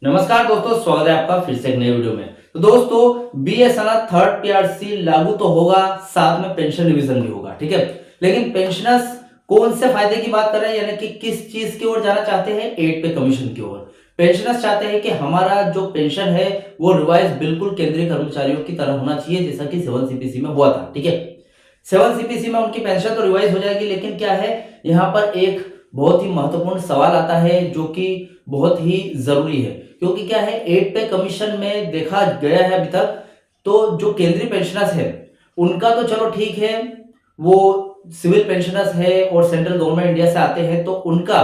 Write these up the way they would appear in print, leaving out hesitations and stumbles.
नमस्कार दोस्तों, स्वागत है आपका फिर से एक नए वीडियो में। तो दोस्तों, बीएसएनएल थर्ड पीआरसी लागू तो होगा, साथ में पेंशन रिवीजन भी होगा, ठीक है। लेकिन पेंशनर्स कौन से फायदे की बात कर रहे हैं, यानी कि किस चीज की ओर जाना चाहते हैं? 8 पे कमीशन की ओर। पेंशनर्स चाहते हैं कि हमारा जो पेंशन है वो रिवाइज बिल्कुल केंद्रीय कर्मचारियों की तरह होना चाहिए, जैसा कि 7 सीपीसी में हुआ था, ठीक है। 7 सीपीसी में उनकी पेंशन तो रिवाइज हो जाएगी, लेकिन क्या है, यहाँ पर एक बहुत ही महत्वपूर्ण सवाल आता है जो कि बहुत ही जरूरी है। क्योंकि क्या है, 8 पे कमीशन में देखा गया है अभी तक, तो जो केंद्रीय पेंशनर्स है उनका तो चलो ठीक है, वो सिविल पेंशनर्स है और सेंट्रल गवर्नमेंट इंडिया से आते हैं, तो उनका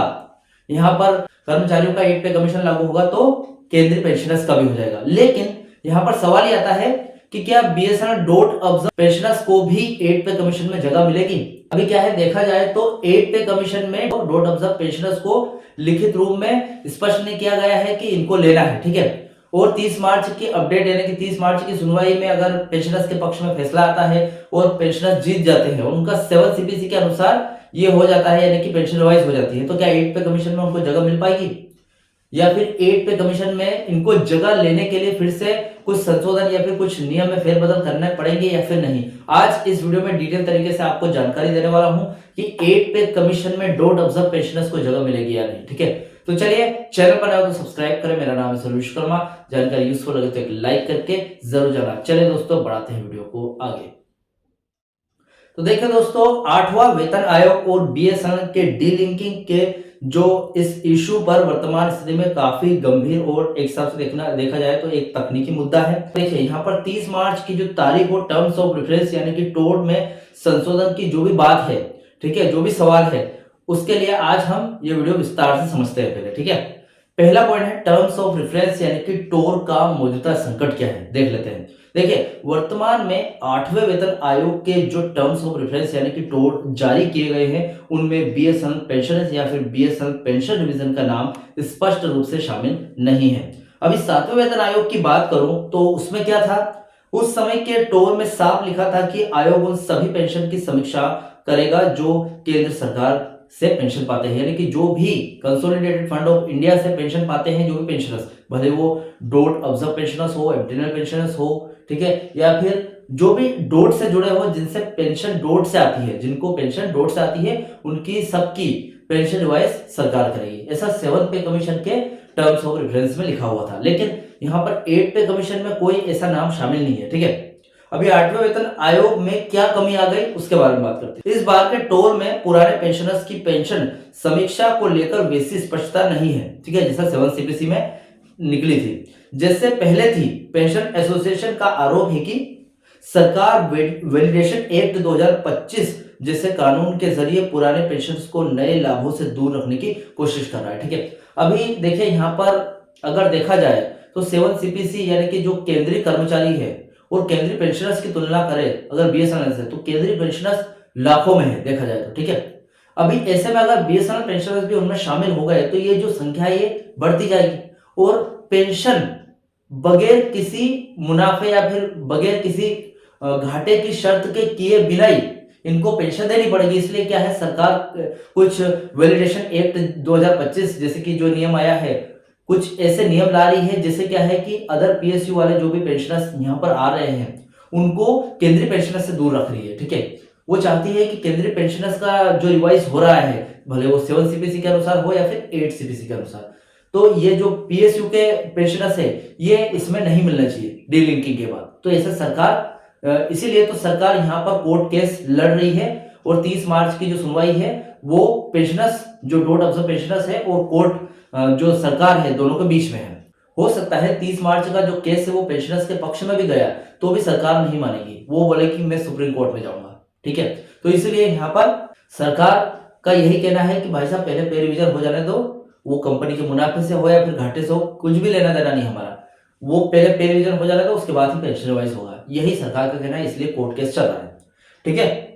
यहाँ पर कर्मचारियों का 8 पे कमीशन लागू होगा तो केंद्रीय पेंशनर्स का भी हो जाएगा। लेकिन यहाँ पर सवाल ये आता है कि क्या बीएसएनएल डोट ऑब्जर्व पेंशनर्स को भी 8 पे कमीशन में जगह मिलेगी? अभी क्या है, देखा जाए तो 8 पे कमीशन में डोट ऑब्जर्व पेंशनर्स को लिखित रूप में स्पष्ट नहीं किया गया है कि इनको लेना है, ठीक है। और 30 मार्च की अपडेट, यानी कि 30 मार्च की सुनवाई में अगर पेंशनर्स के पक्ष में फैसला आता है और पेंशनर्स जीत जाते हैं, उनका 7 सीपीसी के अनुसार ये हो जाता है, यानी कि पेंशन रिवाइज हो जाती है, तो क्या 8 पे कमीशन में उनको जगह मिल पाएगी, या फिर 8 पे कमीशन में इनको जगह लेने के लिए फिर से कुछ संशोधन या फिर कुछ नियम में फेरबदल करने पड़ेंगे या फिर नहीं? आज इस वीडियो में डिटेल तरीके से आपको जानकारी देने वाला हूं कि 8 पे कमीशन में डोट ऑब्जर्व पेंशनर्स को जगह मिलेगी या नहीं, ठीक है। तो चलिए, चैनल पर आए तो सब्सक्राइब करें। मेरा नाम है सर विश्वकर्मा। जानकारी यूजफुल लगे तो एक लाइक करके जरूर जाना। चलिए दोस्तों, बढ़ाते हैं वीडियो को आगे। तो देखिए दोस्तों, 8वां वेतन आयोग और बीएसएनएल के डीलिंकिंग के जो इस इशू पर वर्तमान स्थिति में काफी गंभीर और एक हिसाब से देखा जाए तो एक तकनीकी मुद्दा है। देखिए, यहाँ पर 30 मार्च की जो तारीख हो, टर्म्स ऑफ रेफरेंस यानी कि टोड में संशोधन की जो भी बात है, ठीक है, जो भी सवाल है, उसके लिए आज हम ये वीडियो विस्तार से समझते हैं पहले, ठीक है। पहला पॉइंट है टर्म्स ऑफ रेफरेंस यानी कि टोर का मौजूदा संकट क्या है, देख लेते हैं। देखिए, वर्तमान में 8वें वेतन आयोग के जो टर्म्स ऑफ रेफरेंस यानी कि टोर जारी किए गए हैं, उनमें बीएसएनएल पेंशनर्स या फिर बीएसएनएल पेंशन डिवीजन का नाम स्पष्ट रूप से शामिल नहीं है। अभी 7वें वेतन आयोग की बात करूं तो उसमें क्या था, उस समय के टोर में साफ लिखा था कि आयोग उन सभी पेंशन की समीक्षा करेगा जो केंद्र सरकार से पेंशन पाते हैं, यानी कि जो भी कंसोलिडेटेड फंड ऑफ इंडिया से पेंशन पाते हैं, जो भी पेंशनर्स, भले वो डोट ऑब्जर्व पेंशनर्स हो, एमटीएनएल पेंशनर्स हो, ठीक है, या फिर जो भी डोट से जुड़े हो, जिनसे पेंशन डोट से आती है, जिनको पेंशन डोट से आती है, उनकी सबकी पेंशन रिवाइज सरकार करेगी। ऐसा 7 पे कमीशन के टर्म्स ऑफ रेफरेंस में लिखा हुआ था। लेकिन यहाँ पर 8 पे कमीशन में कोई ऐसा नाम शामिल नहीं है, ठीक है। अभी 8वें वेतन आयोग में क्या कमी आ गई उसके बारे में बात करते हैं। इस बार के टोर में पुराने पेंशनर्स की पेंशन समीक्षा को लेकर वैसी स्पष्टता नहीं है, ठीक है, जैसा 7 सीपीसी में निकली थी, जैसे पहले थी। पेंशन एसोसिएशन का आरोप है कि सरकार वैलिडेशन एक्ट 2025 जैसे कानून के जरिए पुराने पेंशनर्स को नए लाभों से दूर रखने की कोशिश कर रहा है, ठीक है। अभी देखिए, यहाँ पर अगर देखा जाए तो 7 सीपीसी यानी कि जो केंद्रीय कर्मचारी है और केंद्रीय पेंशनर्स की तुलना करें अगर बीएसएनएल से, तो केंद्रीय पेंशनर्स लाखों में है देखा जाए तो, ठीक है। अभी ऐसे में अगर बीएसएनएल पेंशनर्स भी उनमें शामिल हो गए तो ये जो संख्या ये बढ़ती जाएगी और पेंशन बगैर किसी मुनाफे या फिर बगैर किसी घाटे की शर्त के किए बिना ही इनको पेंशन देनी पड़ेगी। इसलिए क्या है, सरकार कुछ वैलिडेशन एक्ट 2025 जैसे कि जो नियम आया है, कुछ ऐसे नियम ला रही है जिससे क्या है कि अदर पीएसयू वाले जो भी पेंशनर्स यहाँ पर आ रहे हैं उनको केंद्रीय पेंशनर्स से दूर रख रही है, ठीक है। वो चाहती है कि केंद्रीय पेंशनर्स का जो रिवाइज हो रहा है, भले वो 7 सीपीसी के अनुसार हो या फिर 8 सीपीसी के अनुसार, तो ये जो पीएसयू के पेंशनर्स है ये इसमें नहीं मिलना चाहिए डीलिंकिंग के बाद। तो ऐसे सरकार, इसीलिए तो सरकार यहाँ पर कोर्ट केस लड़ रही है और 30 मार्च की जो सुनवाई है वो पेंशनर्स, जो डोट ऑब्जर्व पेंशनर्स है और कोर्ट जो सरकार है, दोनों के बीच में है। हो सकता है 30 मार्च का जो केस है वो पेंशनर्स के पक्ष में भी गया तो भी सरकार नहीं मानेगी, वो बोले कि मैं सुप्रीम कोर्ट में जाऊंगा, ठीक है। तो इसलिए यहाँ पर सरकार का यही कहना है कि भाई साहब, पहले पे रिवीजन हो जाने दो, वो कंपनी के मुनाफे से हो या फिर घाटे से हो, कुछ भी लेना देना नहीं हमारा, वो पहले पे रिवीजन हो जाने दो, उसके बाद ही पेंशन रिवाइज होगा, यही सरकार का कहना है। इसलिए कोर्ट केस चल रहा है, ठीक है।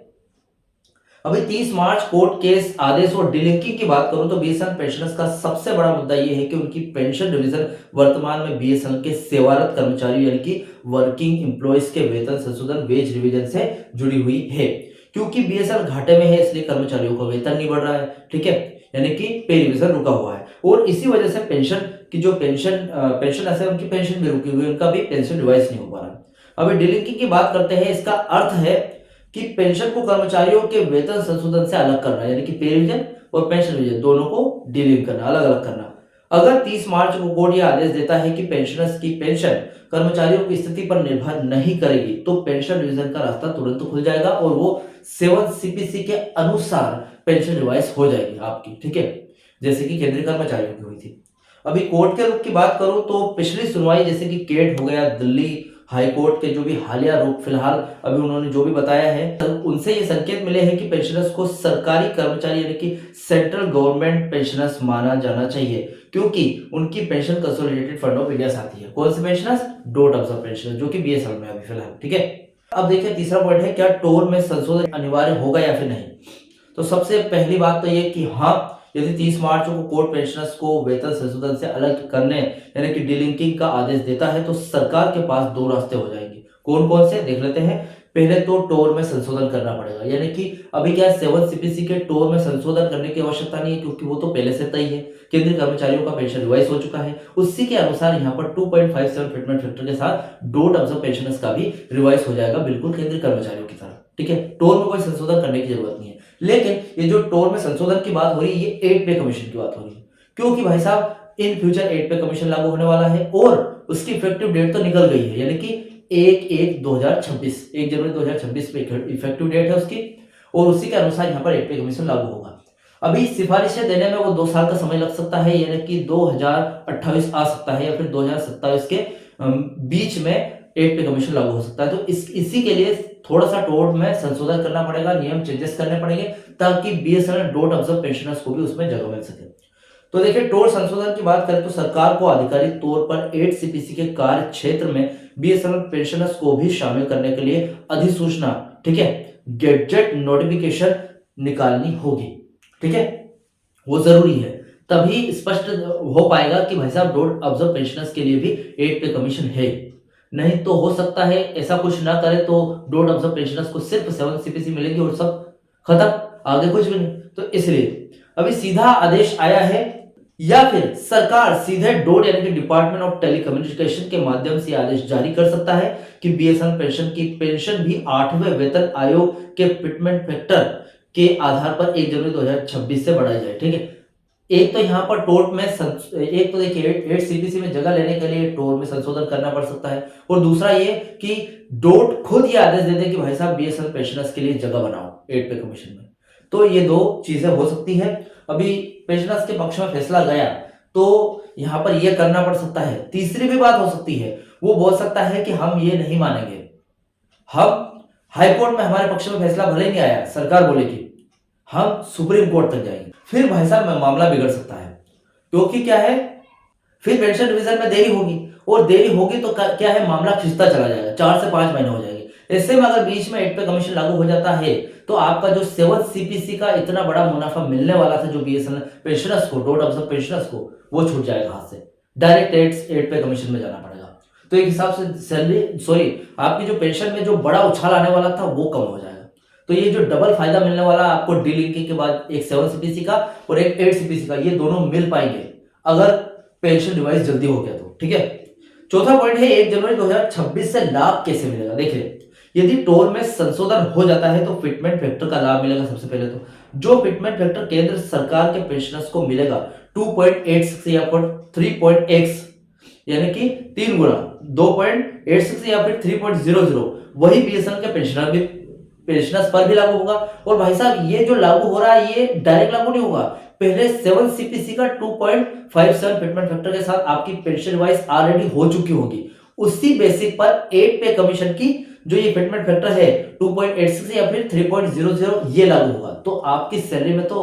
अभी 30 मार्च कोर्ट केस आदेश और डीलिंकिंग की बात करूं तो बीएसएनएल पेंशनर्स का सबसे बड़ा मुद्दा यह है कि उनकी पेंशन डिवीजन वर्तमान में बीएसएनएल के सेवारत कर्मचारियों यानी कि वर्किंग एम्प्लॉयज के वेतन संशोधन वेज रिवीजन से जुड़ी हुई है। क्योंकि बीएसएनएल घाटे में है इसलिए कर्मचारियों का वेतन नहीं बढ़ रहा है, ठीक है, यानी कि पे रिवीजन रुका हुआ है और इसी वजह से पेंशन कि जो पेंशन ऐसे उनकी पेंशन भी रुकी हुई है, उनका भी पेंशन रिवाइज नहीं हो पा रहा। अभी डीलिंकिंग की बात करते हैं। इसका अर्थ है कि पेंशन को कर्मचारियों के वेतन संशोधन से अलग करना, यानी कि पे रिवीजन और पेंशन रिवीजन दोनों को डीलिंक करना, अलग अलग करना। अगर 30 मार्च को कोर्ट यह आदेश देता है कि पेंशनर्स की पेंशन कर्मचारियों की स्थिति पर निर्भर नहीं करेगी, तो पेंशन रिवीजन का रास्ता तुरंत खुल जाएगा और वो 7 सीपीसी के अनुसार पेंशन रिवाइज हो जाएगी आपकी, ठीक है, जैसे कि केंद्रीय कर्मचारियों की हुई थी। अभी कोर्ट के रुख की बात करूं तो पिछली सुनवाई जैसे कि केट हो गया, दिल्ली हाई कोर्ट के जो भी हालिया रुख फिलहाल अभी उन्होंने जो भी बताया है, तो उनसे ये संकेत मिले हैं कि पेंशनर्स को सरकारी कर्मचारी यानी कि सेंट्रल गवर्नमेंट पेंशनर्स माना जाना चाहिए, क्योंकि उनकी pension consolidated fund of India से आती है। कौन से पेंशनर्स? डोट ऑब्जर्व पेंशनर्स, जो कि बीएसएल में अभी फिलहाल, ठीक है। अब देखिए तीसरा पॉइंट है, क्या टोर में संशोधन अनिवार्य होगा या फिर नहीं। तो सबसे पहली बात तो ये कि हाँ, यदि 30 मार्च को कोर्ट पेंशनर्स को वेतन संशोधन से अलग करने यानी कि डीलिंकिंग का आदेश देता है, तो सरकार के पास दो रास्ते हो जाएंगे। कौन कौन से देख लेते हैं। पहले तो टोर में संशोधन करना पड़ेगा, यानी कि अभी क्या 7 सीपीसी के टोर में संशोधन करने की आवश्यकता नहीं है, क्योंकि वो तो पहले से तय है। केंद्रीय कर्मचारियों का पेंशन रिवाइज हो चुका है, उसी के अनुसार यहाँ पर 2.57 फिटमेंट फैक्टर के साथ डोट ऑब्जर्व पेंशनर्स का भी रिवाइज हो जाएगा, बिल्कुल केंद्रीय कर्मचारियों की तरह, ठीक है। टोर में कोई संशोधन करने की जरूरत नहीं है। लेकिन ये जो टोर में संशोधन की बात हो रही है, ये 8 पे कमीशन की बात हो रही है, क्योंकि भाई साहब इन फ्यूचर 8 पे कमीशन लागू होने वाला है और उसकी इफेक्टिव डेट तो निकल गई है, यानी कि 1 जनवरी 2026 पे इफेक्टिव डेट है उसकी, और उसी के अनुसार यहाँ पर 8 पे कमीशन लागू होगा। अभी सिफारिशें देने में वो 2 साल का समय लग सकता है, यानी कि 2028 आ सकता है या फिर 2027 के बीच में 8 पे कमीशन लागू हो सकता है। तो इसी के लिए थोड़ा सा टोर में संशोधन करना पड़ेगा, नियम चेंजेस करने पड़ेंगे, ताकि बीएसएनएल डोट ऑब्जर्व पेंशनर्स को भी उसमें जगह मिल सके। तो देखिए टोर संशोधन की बात करें तो सरकार को आधिकारिक तौर पर 8 सीपीसी के कार्य क्षेत्र में बीएसएनएल पेंशनर्स को भी शामिल करने के लिए अधिसूचना, ठीक है, गैजेट नोटिफिकेशन निकालनी होगी, ठीक है, वो जरूरी है। तभी स्पष्ट हो पाएगा कि भाई साहब डोट ऑब्जर्व पेंशनर्स के लिए भी 8 पे कमीशन है। नहीं तो हो सकता है ऐसा कुछ ना करे तो डोट ऑब्जर्व पेंशनर्स को सिर्फ 7 सीपीसी मिलेगी और सब खत्म, आगे कुछ भी नहीं। तो इसलिए अभी सीधा आदेश आया है, या फिर सरकार सीधे डोट यानी कि डिपार्टमेंट ऑफ टेलीकम्युनिकेशन के माध्यम से आदेश जारी कर सकता है कि बीएसएनएल पेंशन की पेंशन भी 8वें वेतन आयोग के फिटमेंट फैक्टर के आधार पर 1 जनवरी 2026 से बढ़ाई जाए, ठीक है। एक तो यहाँ पर टोट में एक तो देखिए 8 सीपीसी में जगह लेने के लिए टोर में संशोधन करना पड़ सकता है, और दूसरा ये कि डोट खुद ये आदेश दे दे कि भाई साहब बीएसएनएल पेंशनर्स के लिए जगह बनाओ 8 पे कमीशन में। तो ये दो चीजें हो सकती है। अभी पेंशनर्स के पक्ष में फैसला गया तो यहाँ पर यह करना पड़ सकता है। तीसरी भी बात हो सकती है, वो बोल सकता है कि हम ये नहीं मानेंगे, हम हाईकोर्ट में हमारे पक्ष में फैसला भले नहीं आया, सरकार बोलेगी हम सुप्रीम कोर्ट तक जाएंगे। फिर भाई साहब मामला बिगड़ सकता है, क्योंकि क्या है, फिर पेंशन रिवीजन में देरी होगी, और देरी होगी तो क्या है, मामला खिंचता चला जाएगा, 4 से 5 महीने हो जाएंगे। ऐसे में अगर बीच में 8 पे कमीशन लागू हो जाता है तो आपका जो 7 सीपीसी का इतना बड़ा मुनाफा मिलने वाला था जो बीएसएनएल पेंशनर्स को, डोट ऑब्जर्व पेंशनर्स को, वो छूट जाएगा हाथ से, डायरेक्ट 8 पे कमीशन में जाना पड़ेगा। तो एक हिसाब से आपकी जो पेंशन में जो बड़ा उछाल आने वाला था वो कम हो जाएगा। तो ये जो डबल फायदा मिलने वाला आपको डीलिंकिंग के बाद, एक 7 सीपीसी का और एक 8 सीपीसी का, ये दोनों मिल पाएंगे अगर पेंशन रिवाइज जल्दी हो गया तो, ठीक है। चौथा पॉइंट है 1 जनवरी 2026 से लाभ कैसे मिलेगा। देखिए यदि टोर में संशोधन हो जाता है तो फिटमेंट फैक्टर का लाभ मिलेगा। सबसे पहले तो जो फिटमेंट फैक्टर केंद्र सरकार के पेंशनर्स को मिलेगा 2.86 या फिर 3.x, यानी कि 3 गुना 2.86 या फिर 3.00, वही बीएसएनएल के पेंशनर्स पर भी लागू होगा। और भाई साहब ये जो लागू हो रहा है ये डायरेक्ट लागू नहीं होगा, पहले 7 सीपीसी का 2.57 फिटमेंट फैक्टर के साथ आपकी पेंशन रिवाइज ऑलरेडी हो चुकी होगी, उसी बेसिक पर 8 पे कमीशन की जो ये फिटमेंट फैक्टर है 2.86 या फिर 3.00 ये लागू होगा। तो आपकी सैलरी में तो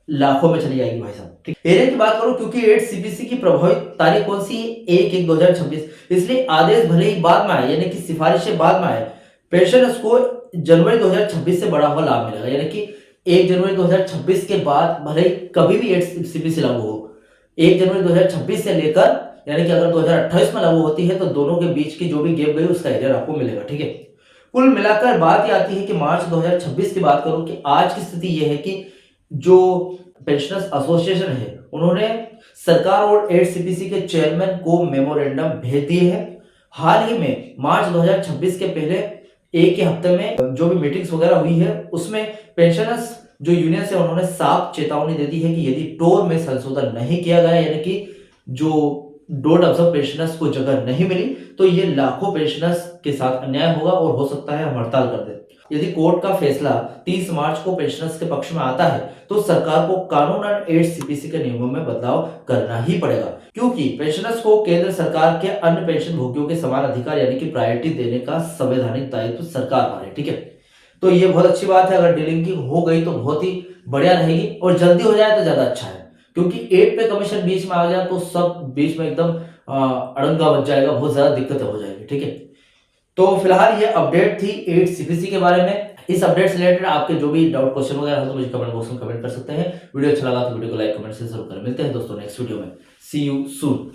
लाखों में चली जाएगी भाई साहब, ठीक। एरिया की बात करूं, क्योंकि 8 सीपीसी की प्रभावित तारीख कौन सी है, 1/1/2026, इसलिए आदेश भले ही बाद में आए, यानी कि सिफारिशें बाद में आए, पेंशनर्स को जनवरी 2026 से बढ़ा हुआ लाभ मिलेगा। यानी कि 1 जनवरी 2026 के बाद भले ही कभी भी 8 सीपीसी लागू हो, 1 जनवरी 2026 से लेकर, यानी कि अगर 2028 में लागू होती है तो दोनों के बीच की जो भी गैप गई उसका एरियर आपको मिलेगा, ठीक है। कुल मिलाकर बात यह आती है कि मार्च 2026 की बात करूं कि आज की स्थिति यह है कि जो पेंशनर्स एसोसिएशन है उन्होंने सरकार और 8CPC के चेयरमैन को मेमोरेंडम भेज दिए हैं। हाल ही में मार्च 2026 के पहले एक ही हफ्ते में जो भी मीटिंग्स वगैरह हुई है उसमें पेंशनर्स जो यूनियन से उन्होंने साफ चेतावनी दे दी है कि यदि टोर में संशोधन नहीं किया गया यानी कि जो डोर ऑब्जर्व पेंशनर्स को जगह नहीं मिली तो ये लाखों पेंशनर्स के साथ अन्याय होगा और हो सकता है हम हड़ताल कर दें। यदि कोर्ट का फैसला 30 मार्च को पेंशनर्स के पक्ष में आता है तो सरकार को कानूनन 8CPC के नियमों में बदलाव करना ही पड़ेगा, क्योंकि पेंशनर्स को केंद्र सरकार के अन्य पेंशन भोगियों के समान अधिकार यानी कि प्रायोरिटी देने का संवैधानिक दायित्व सरकार पर है। ठीक है, तो ये बहुत अच्छी बात है। अगर डीलिंकिंग हो गई तो बहुत ही बढ़िया रहेगी और जल्दी हो जाए तो ज्यादा अच्छा है, क्योंकि 8 पे कमीशन बीच में आ गया तो सब बीच में एकदम अड़ंगा बच जाएगा, बहुत ज्यादा दिक्कतें हो जाएगी। ठीक है, तो फिलहाल ये अपडेट थी 8CPC के बारे में। इस अपडेट से रिलेटेड आपके जो भी डाउट क्वेश्चन वगैरह हो तो मुझे कमेंट बॉक्स में कमेंट कर सकते हैं। वीडियो अच्छा लगा तो वीडियो को लाइक कमेंट से जरूर करें। मिलते हैं दोस्तों नेक्स्ट वीडियो में। सी यू सून।